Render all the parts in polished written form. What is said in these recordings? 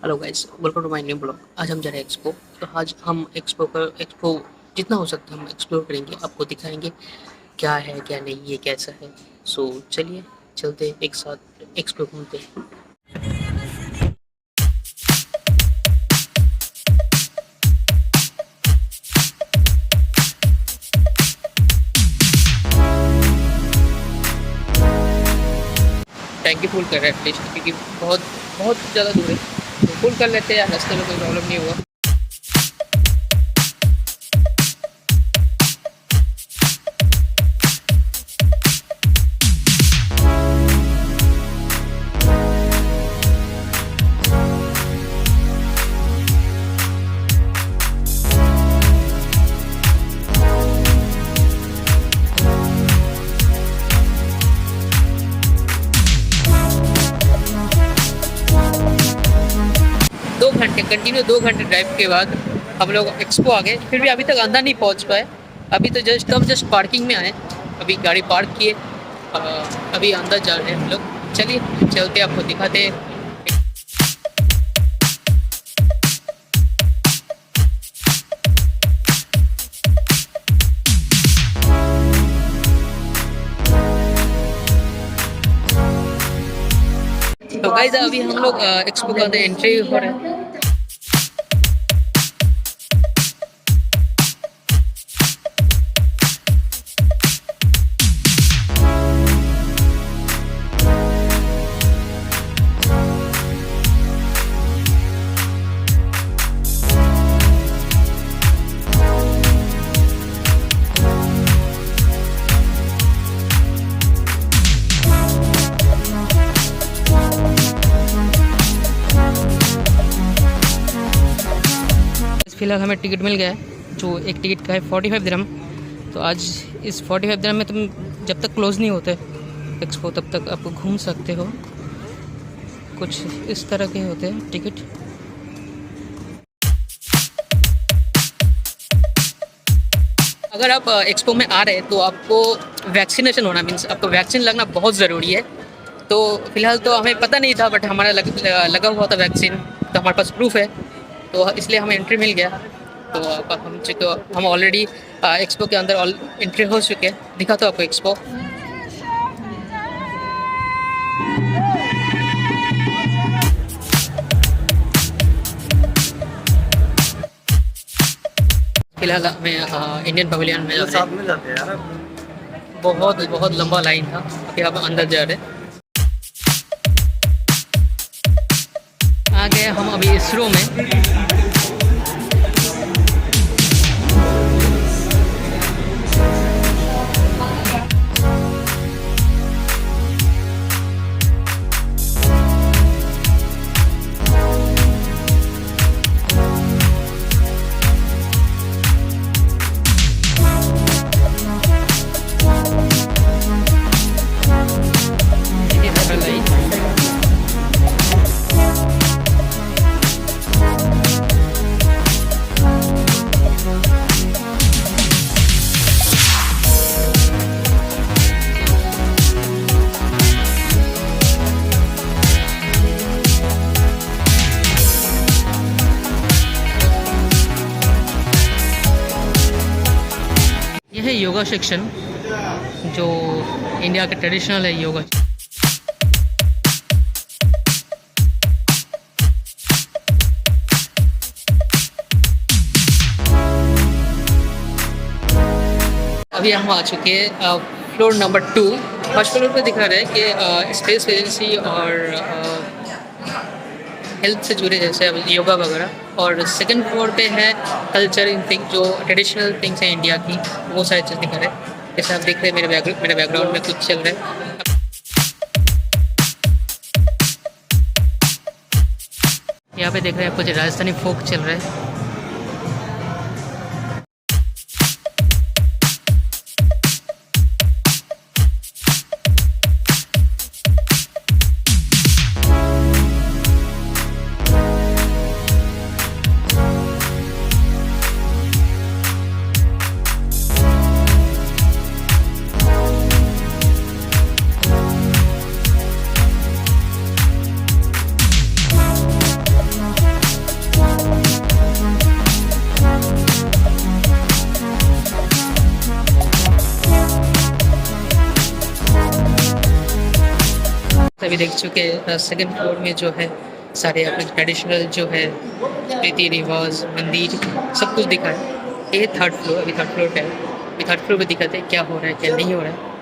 Hello guys, welcome to my new blog. आज हम जा रहे हैं एक्सपो। तो आज हम एक्सपो जितना हो सकता है हम एक्सप्लोर करेंगे, आपको दिखाएंगे क्या है क्या नहीं है कैसा है। सो चलिए चलते हैं एक साथ एक्सपो घूमते हैं। टैंकी फुल कर रहे हैं एटलीस्ट, क्योंकि बहुत बहुत ज़्यादा दूर है। तो फुल कर लेते हैं, रास्ते में कोई प्रॉब्लम नहीं हुआ। दो घंटे कंटिन्यू, 2 घंटे ड्राइव के बाद हम लोग एक्सपो आ गए। फिर भी अभी तक अंदर नहीं पहुंच पाए। अभी तो जस्ट पार्किंग में आए, अभी गाड़ी पार्क किए, अभी अंदर जा रहे हैं हम लोग। चलिए चलते आपको दिखाते हैं। तो गाइस अभी हम लोग एक्सपो के अंदर एंट्री हो रहे हैं। फिलहाल हमें टिकट मिल गया है, जो एक टिकट का है 45 दिरहम। तो आज इस 45 दिरहम में तुम जब तक क्लोज़ नहीं होते एक्सपो तब तक आप घूम सकते हो। कुछ इस तरह के होते हैं टिकट। अगर आप एक्सपो में आ रहे हैं तो आपको वैक्सीनेशन होना, मीन्स आपको वैक्सीन लगना बहुत ज़रूरी है। तो फिलहाल तो हमें पता नहीं था, बट हमारा लगा हुआ था वैक्सीन, तो हमारे पास प्रूफ है, तो इसलिए हमें एंट्री मिल गया। तो हम ऑलरेडी एक्सपो के अंदर एंट्री हो चुके हैं। दिखा तो आपको एक्सपो। फिलहाल हमें इंडियन पवेलियन में साथ में जाते हैं यार। बहुत बहुत लंबा लाइन था। अभी आप अंदर जा रहे हैं। आ गए हम अभी इसरो में। यह है योगा सेक्शन, जो इंडिया का ट्रेडिशनल है योगा। अभी हम आ चुके हैं फ्लोर नंबर 2। फर्स्ट फ्लोर पे दिखा रहा है कि स्पेस एजेंसी और हेल्थ से जुड़े जैसे योगा वगैरह, और सेकंड फ्लोर पे है कल्चर थिंग, जो ट्रेडिशनल थिंग्स हैं इंडिया की, वो सारी चीज़ दिखा रहे हैं। जैसे आप देख रहे हैं मेरे बैकग्राउंड में कुछ चल रहा है। यहाँ पे देख रहे हैं कुछ राजस्थानी फोक चल रहा है। अभी देख चुके हैं। सेकंड फ्लोर में जो है सारे अपने ट्रेडिशनल जो है रीति रिवाज मंदिर सब कुछ दिखा है। ये थर्ड फ्लोर, अभी थर्ड फ्लोर पे है। अभी थर्ड फ्लोर पे दिखाते हैं क्या हो रहा है क्या नहीं हो रहा है।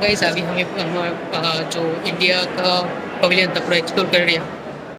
गाइस अभी हमें जो इंडिया का पवेलियन था पूरा एक्सप्लोर कर लिया।